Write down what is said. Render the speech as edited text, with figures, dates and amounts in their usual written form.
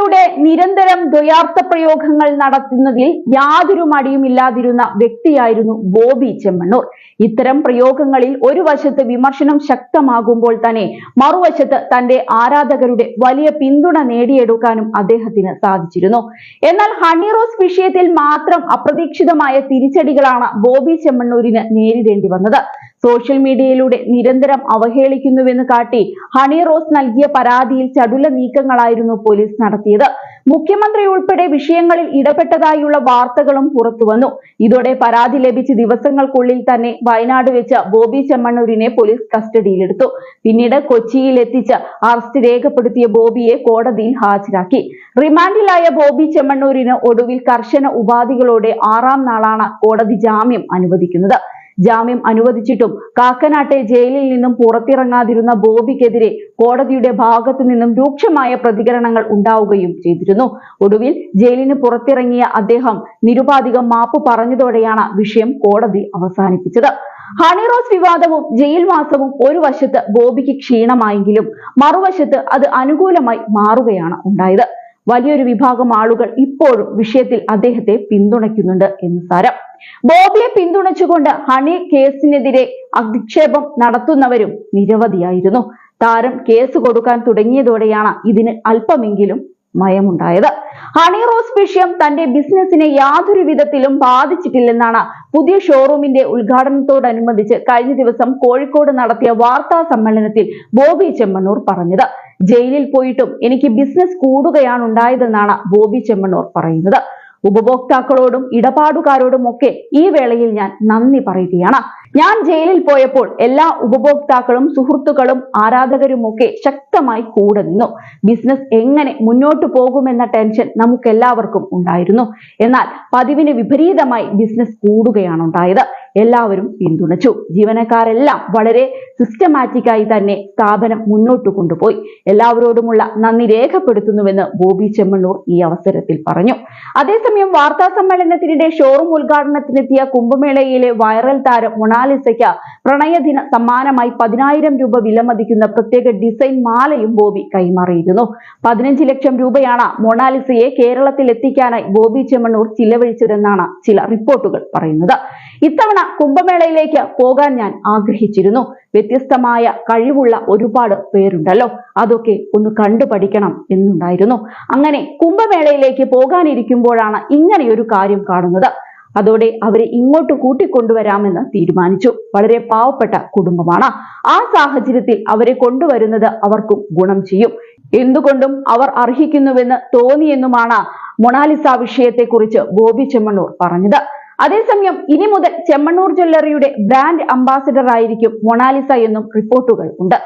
മുഖ്യമന്ത്രിയുടെ നിരന്തരം ദ്വയാർത്ഥ പ്രയോഗങ്ങൾ നടത്തുന്നതിൽ യാതൊരു മടിയുമില്ലാതിരുന്ന വ്യക്തിയായിരുന്നു ബോബി ചെമ്മണ്ണൂർ. ഇത്തരം പ്രയോഗങ്ങളിൽ ഒരു വശത്ത് വിമർശനം ശക്തമാകുമ്പോൾ തന്നെ മറുവശത്ത് തന്റെ ആരാധകരുടെ വലിയ പിന്തുണ നേടിയെടുക്കാനും അദ്ദേഹത്തിന് സാധിച്ചിരുന്നു. എന്നാൽ ഹണി റോസ് വിഷയത്തിൽ മാത്രം അപ്രതീക്ഷിതമായ തിരിച്ചടികളാണ് ബോബി ചെമ്മണ്ണൂരിന് നേരിടേണ്ടി വന്നത്. സോഷ്യൽ മീഡിയയിലൂടെ നിരന്തരം അവഹേളിക്കുന്നുവെന്ന് കാട്ടി ഹണി റോസ് നൽകിയ പരാതിയിൽ ചടുല നീക്കങ്ങളായിരുന്നു പോലീസ് നടത്തിയത്. മുഖ്യമന്ത്രി ഉൾപ്പെടെ വിഷയങ്ങളിൽ ഇടപെട്ടതായുള്ള വാർത്തകളും പുറത്തുവന്നു. ഇതോടെ പരാതി ലഭിച്ച ദിവസങ്ങൾക്കുള്ളിൽ തന്നെ വയനാട് വെച്ച് ബോബി ചെമ്മണ്ണൂരിനെ പോലീസ് കസ്റ്റഡിയിലെടുത്തു. പിന്നീട് കൊച്ചിയിൽ എത്തിച്ച് അറസ്റ്റ് രേഖപ്പെടുത്തിയ ബോബിയെ കോടതിയിൽ ഹാജരാക്കി. റിമാൻഡിലായ ബോബി ചെമ്മണ്ണൂരിന് ഒടുവിൽ കർശന ഉപാധികളോടെ 6ാം നാളാണ് കോടതി ജാമ്യം അനുവദിക്കുന്നത്. ജാമ്യം അനുവദിച്ചിട്ടും കാക്കനാട്ടെ ജയിലിൽ നിന്നും പുറത്തിറങ്ങാതിരുന്ന ബോബിക്കെതിരെ കോടതിയുടെ ഭാഗത്തു നിന്നും രൂക്ഷമായ പ്രതികരണങ്ങൾ ഉണ്ടാവുകയും ചെയ്തിരുന്നു. ഒടുവിൽ ജയിലിന് പുറത്തിറങ്ങിയ അദ്ദേഹം നിരുപാധികം മാപ്പ് പറഞ്ഞതോടെയാണ് വിഷയം കോടതി അവസാനിപ്പിച്ചത്. ഹണി റോസ് വിവാദവും ജയിൽ വാസവും ഒരു വശത്ത് ബോബിക്ക് ക്ഷീണമായെങ്കിലും മറുവശത്ത് അത് അനുകൂലമായി മാറുകയാണ് ഉണ്ടായത്. വലിയൊരു വിഭാഗം ആളുകൾ ഇപ്പോഴും വിഷയത്തിൽ അദ്ദേഹത്തെ പിന്തുണയ്ക്കുന്നുണ്ട് എന്ന് സാരം. ബോബിയെ പിന്തുണച്ചുകൊണ്ട് ഹണി കേസിനെതിരെ അധിക്ഷേപം നടത്തുന്നവരും നിരവധിയായിരുന്നു. താരം കേസ് കൊടുക്കാൻ തുടങ്ങിയതോടെയാണ് ഇതിന് അല്പമെങ്കിലും മയമുണ്ടായത്. ഹണി റോസ് വിഷയം തന്റെ ബിസിനസിനെ യാതൊരു വിധത്തിലും ബാധിച്ചിട്ടില്ലെന്നാണ് പുതിയ ഷോറൂമിന്റെ ഉദ്ഘാടനത്തോടനുബന്ധിച്ച് കഴിഞ്ഞ ദിവസം കോഴിക്കോട് നടത്തിയ വാർത്താ സമ്മേളനത്തിൽ ബോബി ചെമ്മണ്ണൂർ പറഞ്ഞത്. ജയിലിൽ പോയിട്ടും എനിക്ക് ബിസിനസ് കൂടുകയാണ് ഉണ്ടായതെന്നാണ് ബോബി ചെമ്മണ്ണൂർ പറയുന്നത്. ഉപഭോക്താക്കളോടും ഇടപാടുകാരോടും ഒക്കെ ഈ വേളയിൽ ഞാൻ നന്ദി പറയുകയാണ്. ഞാൻ ജയിലിൽ പോയപ്പോൾ എല്ലാ ഉപഭോക്താക്കളും സുഹൃത്തുക്കളും ആരാധകരുമൊക്കെ ശക്തമായി കൂടെ നിന്നു. ബിസിനസ് എങ്ങനെ മുന്നോട്ട് പോകുമെന്ന ടെൻഷൻ നമുക്കെല്ലാവർക്കും ഉണ്ടായിരുന്നു. എന്നാൽ പതിവിന് വിപരീതമായി ബിസിനസ് കൂടുകയാണ് ഉണ്ടായത്. എല്ലാവരും പിന്തുണച്ചു. ജീവനക്കാരെല്ലാം വളരെ സിസ്റ്റമാറ്റിക്കായി തന്നെ സ്ഥാപനം മുന്നോട്ട് കൊണ്ടുപോയി. എല്ലാവരോടുമുള്ള നന്ദി രേഖപ്പെടുത്തുന്നുവെന്ന് ബോബി ചെമ്മണ്ണൂർ ഈ അവസരത്തിൽ പറഞ്ഞു. അതേസമയം വാർത്താ സമ്മേളനത്തിനിടെ ഷോറൂം ഉദ്ഘാടനത്തിനെത്തിയ കുംഭമേളയിലെ വൈറൽ താരം മൊണാലിസയ്ക്ക് പ്രണയദിന സമ്മാനമായി 10,000 രൂപ വിലമതിക്കുന്ന പ്രത്യേക ഡിസൈൻ മാലയും ബോബി കൈമാറിയിരുന്നു. 15 ലക്ഷം രൂപയാണ് മൊണാലിസയെ കേരളത്തിൽ എത്തിക്കാനായി ബോബി ചെമ്മണ്ണൂർ ചിലവഴിച്ചതെന്നാണ് ചില റിപ്പോർട്ടുകൾ പറയുന്നത്. ഇത്തവണ കുംഭമേളയിലേക്ക് പോകാൻ ഞാൻ ആഗ്രഹിച്ചിരുന്നു. വ്യത്യസ്തമായ കഴിവുള്ള ഒരുപാട് പേരുണ്ടല്ലോ, അതൊക്കെ ഒന്ന് കണ്ടു പഠിക്കണം എന്നുണ്ടായിരുന്നു. അങ്ങനെ കുംഭമേളയിലേക്ക് പോകാനിരിക്കുമ്പോഴാണ് ഇങ്ങനെയൊരു കാര്യം കാണുന്നത്. അതോടെ അവരെ ഇങ്ങോട്ട് കൂട്ടിക്കൊണ്ടുവരാമെന്ന് തീരുമാനിച്ചു. വളരെ പാവപ്പെട്ട കുടുംബമാണ്. ആ സാഹചര്യത്തിൽ അവരെ കൊണ്ടുവരുന്നത് അവർക്കും ഗുണം ചെയ്യും. എന്തുകൊണ്ടും അവർ അർഹിക്കുന്നുവെന്ന് തോന്നിയെന്നുമാണ് മൊണാലിസ വിഷയത്തെക്കുറിച്ച് ബോബി ചെമ്മണ്ണൂർ പറഞ്ഞത്. അതേസമയം ഇനി മുതൽ ചെമ്മണ്ണൂർ ജ്വല്ലറിയുടെ ബ്രാൻഡ് അംബാസിഡർ ആയിരിക്കും മൊണാലിസ എന്നും റിപ്പോർട്ടുകൾ ഉണ്ട്.